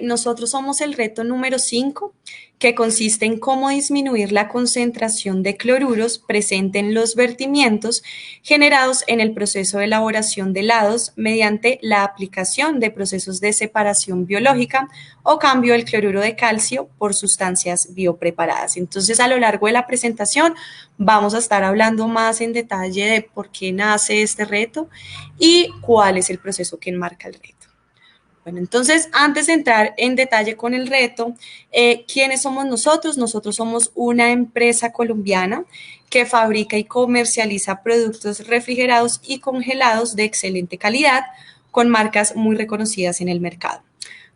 Nosotros somos el reto número 5, que consiste en cómo disminuir la concentración de cloruros presente en los vertimientos generados en el proceso de elaboración de helados mediante la aplicación de procesos de separación biológica o cambio del cloruro de calcio por sustancias biopreparadas. Entonces, a lo largo de la presentación vamos a estar hablando más en detalle de por qué nace este reto y cuál es el proceso que enmarca el reto. Bueno, entonces, antes de entrar en detalle con el reto, ¿quiénes somos nosotros? Nosotros somos una empresa colombiana que fabrica y comercializa productos refrigerados y congelados de excelente calidad con marcas muy reconocidas en el mercado.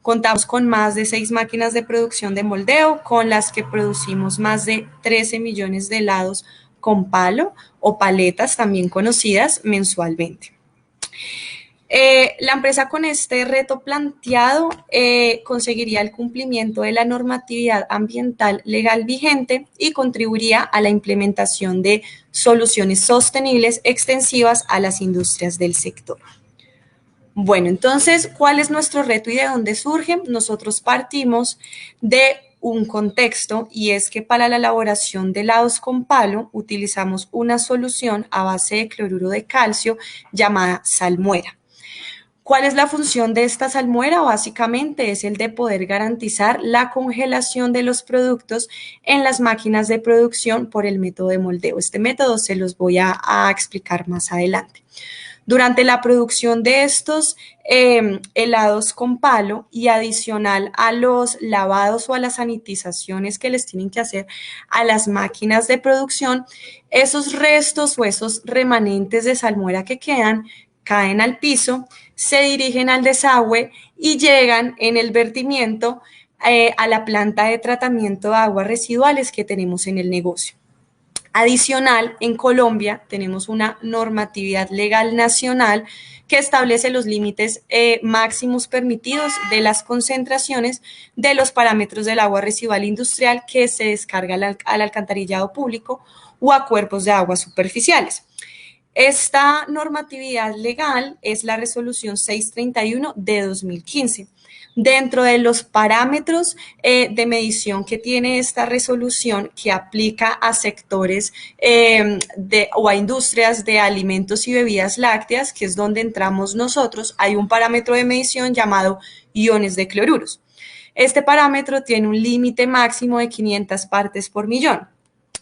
Contamos con más de 6 máquinas de producción de moldeo, con las que producimos más de 13 millones de helados con palo o paletas, también conocidas, mensualmente. La empresa con este reto planteado conseguiría el cumplimiento de la normatividad ambiental legal vigente y contribuiría a la implementación de soluciones sostenibles extensivas a las industrias del sector. Bueno, entonces, ¿cuál es nuestro reto y de dónde surge? Nosotros partimos de un contexto y es que para la elaboración de helados con palo utilizamos una solución a base de cloruro de calcio llamada salmuera. ¿Cuál es la función de esta salmuera? Básicamente es el de poder garantizar la congelación de los productos en las máquinas de producción por el método de moldeo. Este método se los voy a explicar más adelante. Durante la producción de estos helados con palo y adicional a los lavados o a las sanitizaciones que les tienen que hacer a las máquinas de producción, esos restos o esos remanentes de salmuera que quedan caen al piso, se dirigen al desagüe y llegan en el vertimiento a la planta de tratamiento de aguas residuales que tenemos en el negocio. Adicional, en Colombia tenemos una normatividad legal nacional que establece los límites máximos permitidos de las concentraciones de los parámetros del agua residual industrial que se descarga al alcantarillado público o a cuerpos de aguas superficiales. Esta normatividad legal es la resolución 631 de 2015. Dentro de los parámetros de medición que tiene esta resolución que aplica a sectores o a industrias de alimentos y bebidas lácteas, que es donde entramos nosotros, hay un parámetro de medición llamado iones de cloruros. Este parámetro tiene un límite máximo de 500 partes por millón.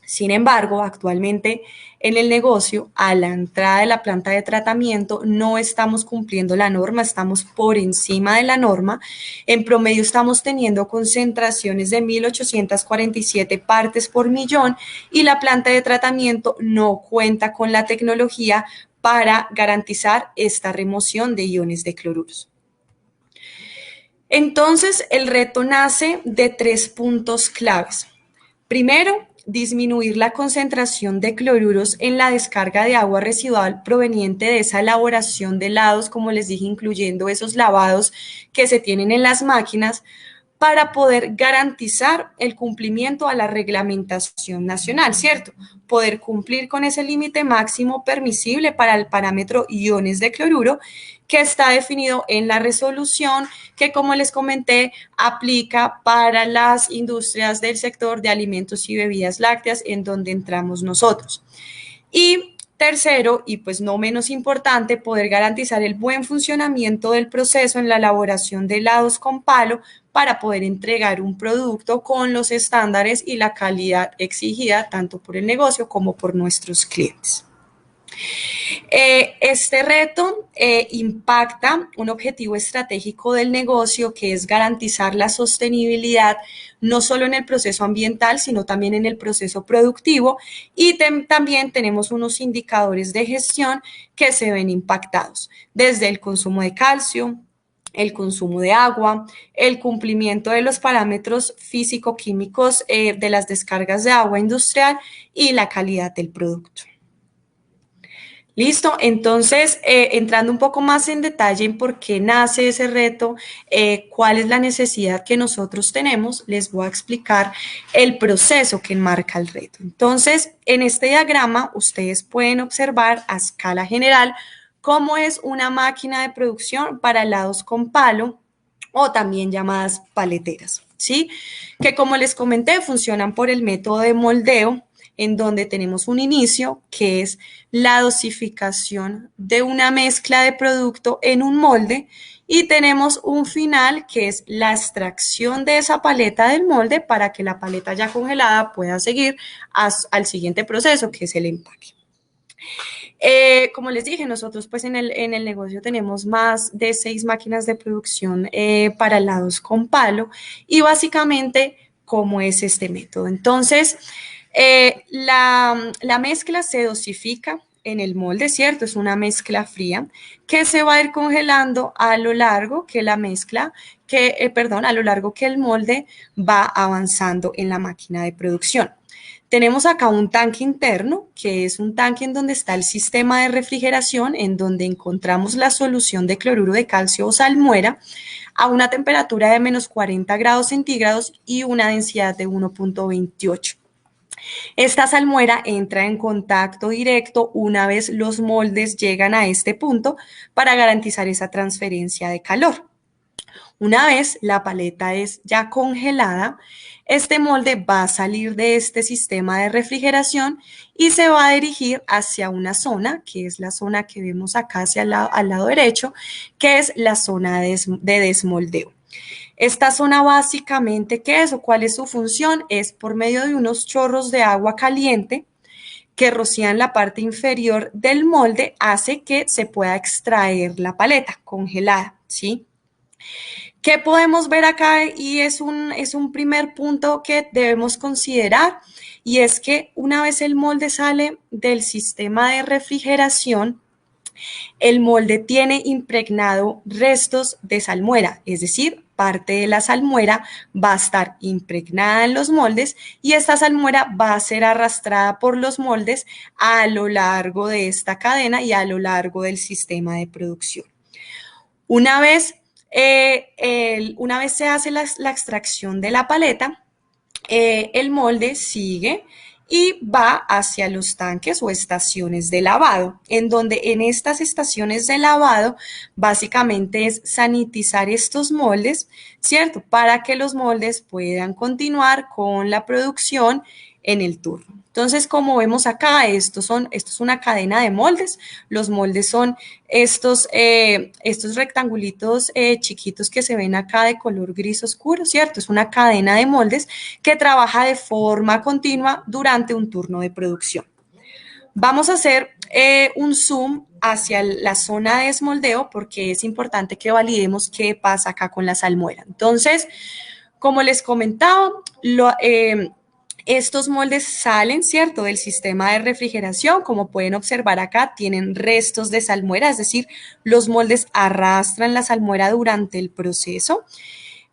Sin embargo, actualmente en el negocio, a la entrada de la planta de tratamiento, no estamos cumpliendo la norma, estamos por encima de la norma. En promedio estamos teniendo concentraciones de 1.847 partes por millón y la planta de tratamiento no cuenta con la tecnología para garantizar esta remoción de iones de cloruros. Entonces, el reto nace de 3 puntos claves. Primero, disminuir la concentración de cloruros en la descarga de agua residual proveniente de esa elaboración de helados, como les dije, incluyendo esos lavados que se tienen en las máquinas, para poder garantizar el cumplimiento a la reglamentación nacional, ¿cierto? Poder cumplir con ese límite máximo permisible para el parámetro iones de cloruro que está definido en la resolución que, como les comenté, aplica para las industrias del sector de alimentos y bebidas lácteas en donde entramos nosotros. Y tercero, y pues no menos importante, poder garantizar el buen funcionamiento del proceso en la elaboración de helados con palo para poder entregar un producto con los estándares y la calidad exigida tanto por el negocio como por nuestros clientes. Este reto impacta un objetivo estratégico del negocio que es garantizar la sostenibilidad no solo en el proceso ambiental, sino también en el proceso productivo y también tenemos unos indicadores de gestión que se ven impactados, desde el consumo de calcio, el consumo de agua, el cumplimiento de los parámetros físico-químicos de las descargas de agua industrial y la calidad del producto. Listo, entonces entrando un poco más en detalle en por qué nace ese reto, cuál es la necesidad que nosotros tenemos, les voy a explicar el proceso que enmarca el reto. Entonces, en este diagrama ustedes pueden observar a escala general cómo es una máquina de producción para helados con palo o también llamadas paleteras, ¿sí? Que como les comenté, funcionan por el método de moldeo, en donde tenemos un inicio, que es la dosificación de una mezcla de producto en un molde, y tenemos un final, que es la extracción de esa paleta del molde para que la paleta ya congelada pueda seguir al siguiente proceso, que es el empaque. Como les dije, nosotros pues en el negocio tenemos más de 6 máquinas de producción para helados con palo, y básicamente, ¿cómo es este método? Entonces, la mezcla se dosifica en el molde, ¿cierto? Es una mezcla fría que se va a ir congelando a lo largo que la mezcla, a lo largo que el molde va avanzando en la máquina de producción. Tenemos acá un tanque interno, que es un tanque en donde está el sistema de refrigeración, en donde encontramos la solución de cloruro de calcio o salmuera a una temperatura de menos 40 grados centígrados y una densidad de 1.28. Esta salmuera entra en contacto directo una vez los moldes llegan a este punto para garantizar esa transferencia de calor. Una vez la paleta es ya congelada, este molde va a salir de este sistema de refrigeración y se va a dirigir hacia una zona, que es la zona que vemos acá hacia al lado derecho, que es la zona de desmoldeo. Esta zona básicamente, ¿qué es o cuál es su función? Es por medio de unos chorros de agua caliente que rocían la parte inferior del molde, hace que se pueda extraer la paleta congelada, ¿sí? ¿Qué podemos ver acá? Y es un primer punto que debemos considerar, y es que una vez el molde sale del sistema de refrigeración, el molde tiene impregnado restos de salmuera, es decir, parte de la salmuera va a estar impregnada en los moldes, y esta salmuera va a ser arrastrada por los moldes a lo largo de esta cadena y a lo largo del sistema de producción. Una vez se hace la extracción de la paleta, el molde sigue y va hacia los tanques o estaciones de lavado, en donde en estas estaciones de lavado básicamente es sanitizar estos moldes, ¿cierto? Para que los moldes puedan continuar con la producción en el turno. Entonces, como vemos acá, esto es una cadena de moldes. Los moldes son estos rectangulitos chiquitos que se ven acá de color gris oscuro, ¿cierto? Es una cadena de moldes que trabaja de forma continua durante un turno de producción. Vamos a hacer un zoom hacia la zona de desmoldeo, porque es importante que validemos qué pasa acá con la salmuera. Entonces, como les comentaba, estos moldes salen, ¿cierto?, del sistema de refrigeración. Como pueden observar acá, tienen restos de salmuera, es decir, los moldes arrastran la salmuera durante el proceso.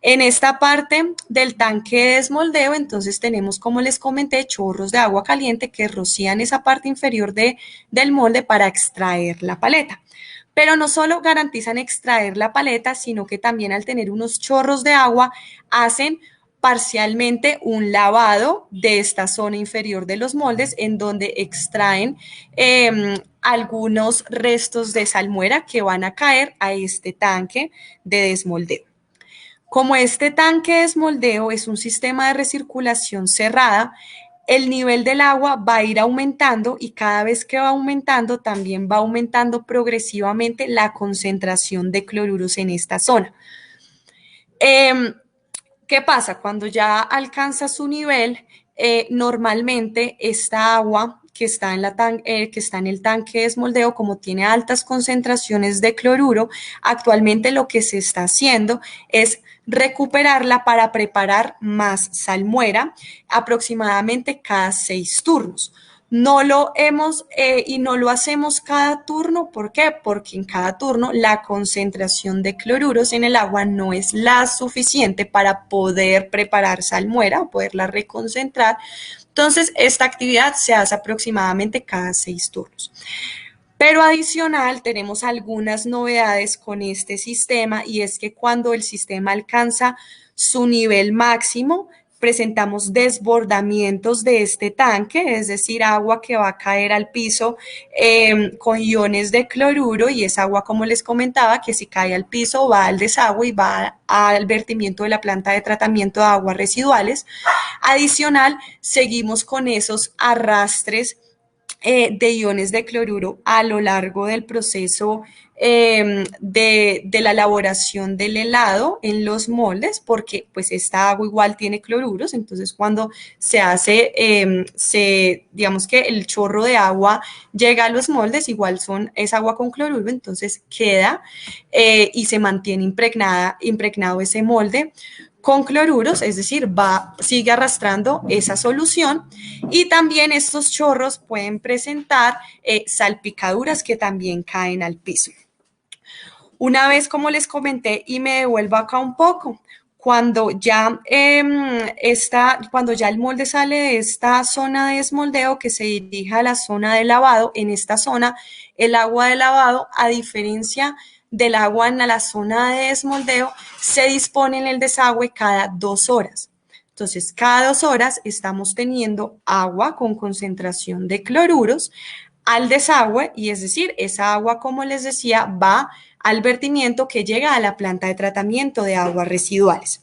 En esta parte del tanque de desmoldeo, entonces tenemos, como les comenté, chorros de agua caliente que rocían esa parte inferior del molde para extraer la paleta. Pero no solo garantizan extraer la paleta, sino que también, al tener unos chorros de agua, hacen parcialmente un lavado de esta zona inferior de los moldes, en donde extraen algunos restos de salmuera que van a caer a este tanque de desmoldeo. Como este tanque de desmoldeo es un sistema de recirculación cerrada, el nivel del agua va a ir aumentando, y cada vez que va aumentando, también va aumentando progresivamente la concentración de cloruros en esta zona. ¿Qué pasa? Cuando ya alcanza su nivel, normalmente esta agua que está en el tanque de desmoldeo, como tiene altas concentraciones de cloruro, actualmente lo que se está haciendo es recuperarla para preparar más salmuera, aproximadamente cada 6 turnos. No lo hacemos cada turno. ¿Por qué? Porque en cada turno la concentración de cloruros en el agua no es la suficiente para poder preparar salmuera o poderla reconcentrar. Entonces, esta actividad se hace aproximadamente cada 6 turnos. Pero adicional tenemos algunas novedades con este sistema y es que cuando el sistema alcanza su nivel máximo, presentamos desbordamientos de este tanque, es decir, agua que va a caer al piso con iones de cloruro y es agua, como les comentaba, que si cae al piso va al desagüe y va al vertimiento de la planta de tratamiento de aguas residuales. Adicional, seguimos con esos arrastres de iones de cloruro a lo largo del proceso de la elaboración del helado en los moldes, porque pues esta agua igual tiene cloruros, entonces cuando se hace, digamos que el chorro de agua llega a los moldes, igual es agua con cloruro, entonces queda y se mantiene impregnado ese molde con cloruros, es decir, sigue arrastrando esa solución y también estos chorros pueden presentar salpicaduras que también caen al piso. Una vez, como les comenté, y me devuelvo acá un poco, cuando ya el molde sale de esta zona de desmoldeo que se dirige a la zona de lavado, en esta zona el agua de lavado, a diferencia del agua en la zona de desmoldeo, se dispone en el desagüe cada 2 horas. Entonces, cada 2 horas estamos teniendo agua con concentración de cloruros al desagüe y es decir, esa agua, como les decía, va al vertimiento que llega a la planta de tratamiento de aguas residuales.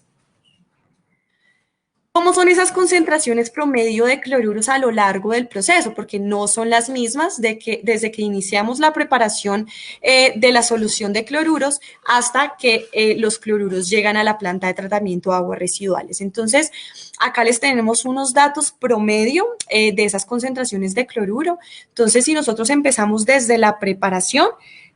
¿Cómo son esas concentraciones promedio de cloruros a lo largo del proceso? Porque no son las mismas desde que iniciamos la preparación de la solución de cloruros hasta que los cloruros llegan a la planta de tratamiento de aguas residuales. Entonces, acá les tenemos unos datos promedio de esas concentraciones de cloruro. Entonces, si nosotros empezamos desde la preparación,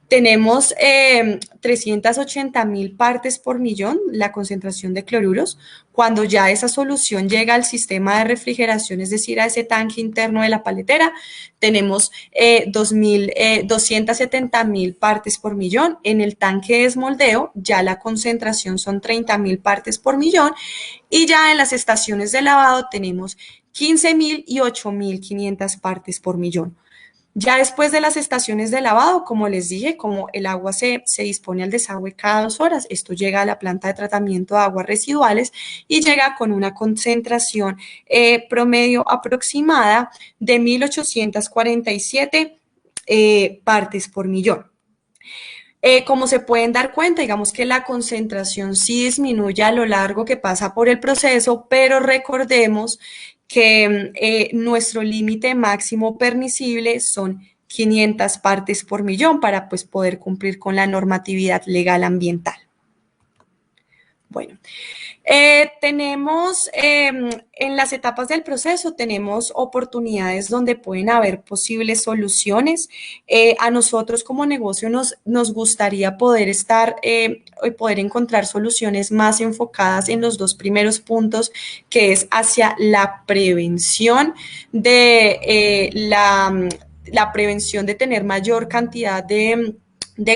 tenemos 380.000 partes por millón la concentración de cloruros. Cuando ya esa solución llega al sistema de refrigeración, es decir, a ese tanque interno de la paletera, tenemos 270.000 partes por millón. En el tanque de desmoldeo ya la concentración son 30.000 partes por millón y ya en las estaciones de lavado tenemos 15.000 y 8.500 partes por millón. Ya después de las estaciones de lavado, como les dije, como el agua se dispone al desagüe cada 2 horas, esto llega a la planta de tratamiento de aguas residuales y llega con una concentración promedio aproximada de 1.847 partes por millón. Como se pueden dar cuenta, digamos que la concentración sí disminuye a lo largo que pasa por el proceso, pero recordemos que nuestro límite máximo permisible son 500 partes por millón para pues, poder cumplir con la normatividad legal ambiental. Bueno, tenemos en las etapas del proceso, tenemos oportunidades donde pueden haber posibles soluciones. A nosotros como negocio nos gustaría poder poder encontrar soluciones más enfocadas en los 2 primeros puntos, que es hacia la prevención de la prevención de tener mayor cantidad de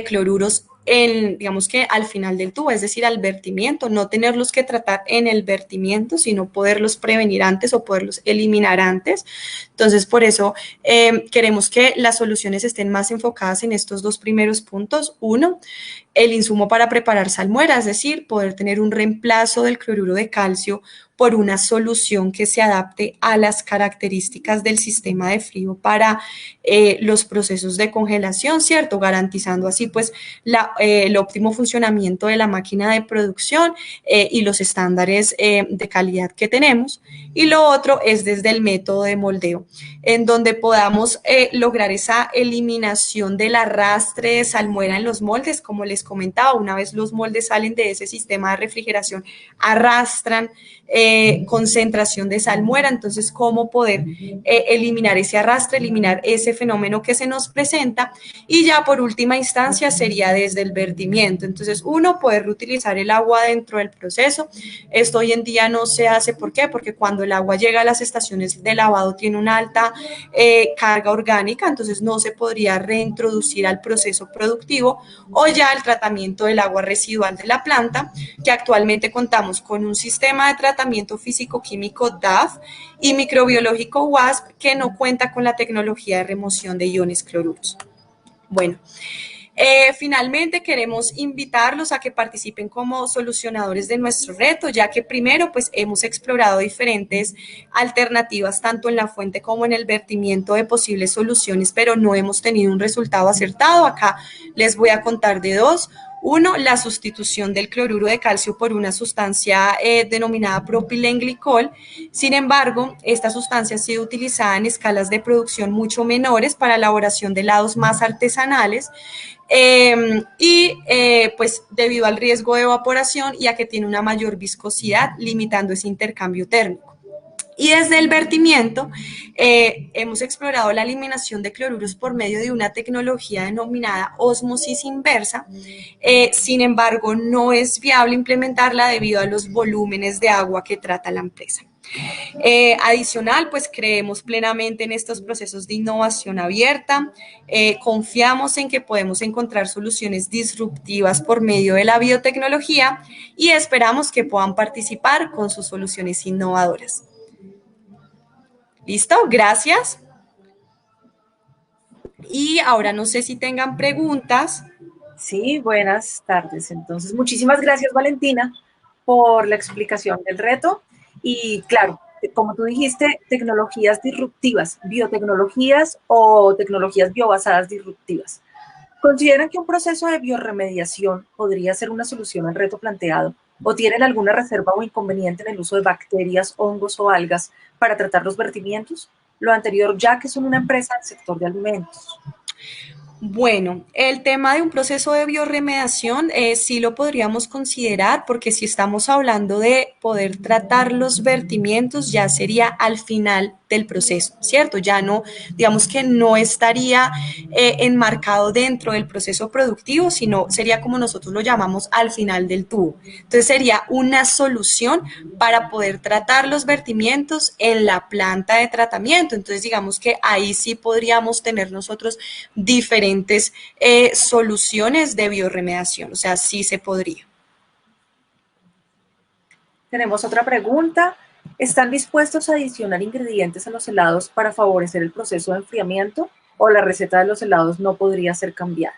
cloruros digamos que al final del tubo, es decir, al vertimiento, no tenerlos que tratar en el vertimiento, sino poderlos prevenir antes o poderlos eliminar antes. Entonces, por eso queremos que las soluciones estén más enfocadas en estos 2 primeros puntos. Uno, el insumo para preparar salmuera, es decir, poder tener un reemplazo del cloruro de calcio por una solución que se adapte a las características del sistema de frío para los procesos de congelación, ¿cierto? Garantizando así pues el óptimo funcionamiento de la máquina de producción y los estándares de calidad que tenemos. Y lo otro es desde el método de moldeo, en donde podamos lograr esa eliminación del arrastre de salmuera en los moldes. Como les comentaba, una vez los moldes salen de ese sistema de refrigeración, arrastran concentración de salmuera. Entonces, ¿cómo poder eliminar ese arrastre, eliminar ese fenómeno que se nos presenta? Y ya por última instancia sería desde el vertimiento. Entonces, uno, poder reutilizar el agua dentro del proceso. Esto hoy en día no se hace. ¿Por qué? Porque cuando el agua llega a las estaciones de lavado tiene una alta carga orgánica, entonces no se podría reintroducir al proceso productivo, o ya el tratamiento del agua residual de la planta, que actualmente contamos con un sistema de tratamiento físico-químico DAF y microbiológico WASP que no cuenta con la tecnología de remoción de iones cloruros. Bueno, finalmente queremos invitarlos a que participen como solucionadores de nuestro reto, ya que primero pues hemos explorado diferentes alternativas tanto en la fuente como en el vertimiento de posibles soluciones, pero no hemos tenido un resultado acertado. Acá les voy a contar de dos. Uno, la sustitución del cloruro de calcio por una sustancia denominada propilenglicol. Sin embargo, esta sustancia ha sido utilizada en escalas de producción mucho menores para elaboración de helados más artesanales pues debido al riesgo de evaporación y a que tiene una mayor viscosidad, limitando ese intercambio térmico. Y desde el vertimiento hemos explorado la eliminación de cloruros por medio de una tecnología denominada ósmosis inversa. Sin embargo, no es viable implementarla debido a los volúmenes de agua que trata la empresa. Adicional, pues creemos plenamente en estos procesos de innovación abierta, confiamos en que podemos encontrar soluciones disruptivas por medio de la biotecnología y esperamos que puedan participar con sus soluciones innovadoras. ¿Listo? Gracias. Y ahora no sé si tengan preguntas. Sí, buenas tardes. Entonces, muchísimas gracias, Valentina, por la explicación del reto. Y claro, como tú dijiste, tecnologías disruptivas, biotecnologías o tecnologías biobasadas disruptivas. ¿Consideran que un proceso de bioremediación podría ser una solución al reto planteado? ¿O tienen alguna reserva o inconveniente en el uso de bacterias, hongos o algas para tratar los vertimientos? Lo anterior, ya que son una empresa del sector de alimentos. Bueno, el tema de un proceso de bioremediación sí lo podríamos considerar porque si estamos hablando de poder tratar los vertimientos ya sería al final del proceso, ¿cierto? Ya no, digamos que no estaría enmarcado dentro del proceso productivo, sino sería como nosotros lo llamamos al final del tubo. Entonces sería una solución para poder tratar los vertimientos en la planta de tratamiento. Entonces digamos que ahí sí podríamos tener nosotros diferentes soluciones de bioremediación, o sea, sí se podría. Tenemos otra pregunta. ¿Están dispuestos a adicionar ingredientes a los helados para favorecer el proceso de enfriamiento o la receta de los helados no podría ser cambiada?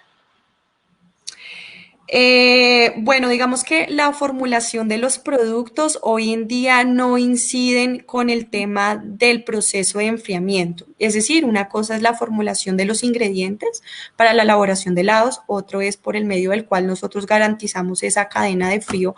Bueno, digamos que la formulación de los productos hoy en día no inciden con el tema del proceso de enfriamiento. Es decir, una cosa es la formulación de los ingredientes para la elaboración de helados, otro es por el medio del cual nosotros garantizamos esa cadena de frío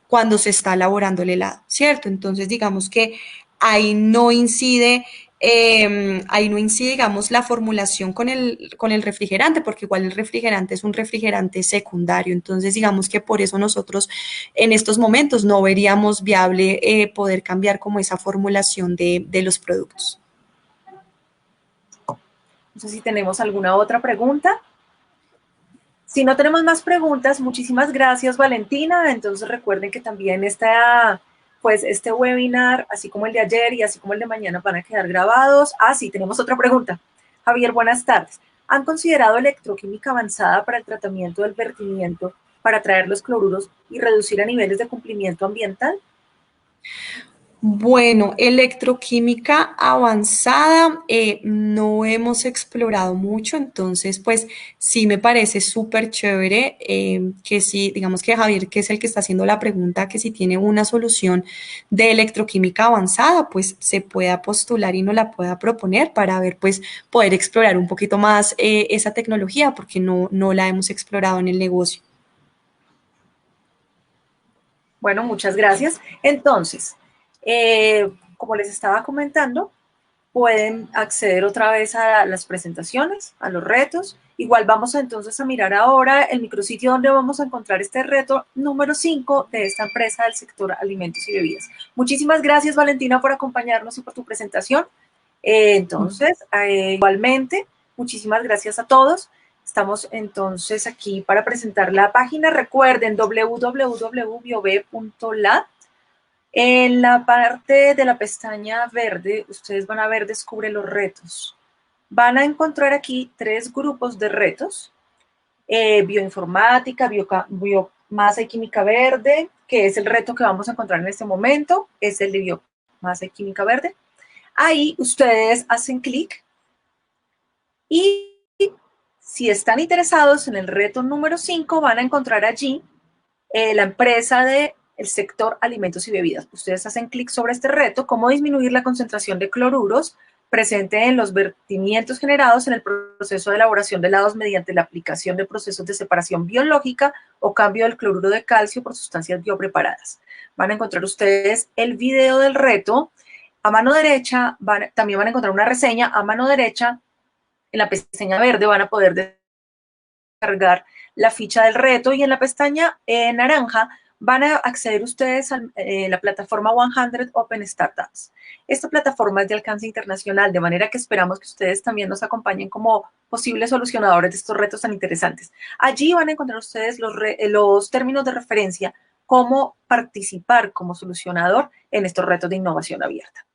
cuando se está elaborando el helado, ¿cierto? Entonces, digamos que ahí no incide digamos, la formulación con el refrigerante, porque igual el refrigerante es un refrigerante secundario. Entonces, digamos que por eso nosotros en estos momentos no veríamos viable poder cambiar como esa formulación de los productos. No sé si tenemos alguna otra pregunta. Si no tenemos más preguntas, muchísimas gracias, Valentina. Entonces recuerden que también pues este webinar, así como el de ayer y así como el de mañana, van a quedar grabados. Ah, sí, tenemos otra pregunta. Javier, buenas tardes. ¿Han considerado electroquímica avanzada para el tratamiento del vertimiento para traer los cloruros y reducir a niveles de cumplimiento ambiental? Bueno, electroquímica avanzada no hemos explorado mucho, entonces pues sí me parece súper chévere que sí, digamos que Javier, que es el que está haciendo la pregunta, que si tiene una solución de electroquímica avanzada, pues se pueda postular y nos la pueda proponer para ver, pues poder explorar un poquito más esa tecnología, porque no la hemos explorado en el negocio. Bueno, muchas gracias. Entonces, como les estaba comentando, pueden acceder otra vez a las presentaciones, a los retos. Igual vamos entonces a mirar ahora el micrositio donde vamos a encontrar este reto número 5 de esta empresa del sector alimentos y bebidas. Muchísimas gracias, Valentina, por acompañarnos y por tu presentación. Igualmente, muchísimas gracias a todos. Estamos entonces aquí para presentar la página. Recuerden www.biove.la. En la parte de la pestaña verde, ustedes van a ver Descubre los retos. Van a encontrar aquí 3 grupos de retos. Bioinformática, biomasa y química verde, que es el reto que vamos a encontrar en este momento, es el de biomasa y química verde. Ahí ustedes hacen clic y Si están interesados en el reto número 5, van a encontrar allí la empresa del sector alimentos y bebidas. Ustedes hacen clic sobre este reto, cómo disminuir la concentración de cloruros presente en los vertimientos generados en el proceso de elaboración de helados mediante la aplicación de procesos de separación biológica o cambio del cloruro de calcio por sustancias biopreparadas. Van a encontrar ustedes el video del reto. A mano derecha también van a encontrar una reseña. A mano derecha, en la pestaña verde, van a poder descargar la ficha del reto y en la pestaña naranja van a acceder ustedes a la plataforma 100 Open Startups. Esta plataforma es de alcance internacional, de manera que esperamos que ustedes también nos acompañen como posibles solucionadores de estos retos tan interesantes. Allí van a encontrar ustedes los términos de referencia, cómo participar como solucionador en estos retos de innovación abierta.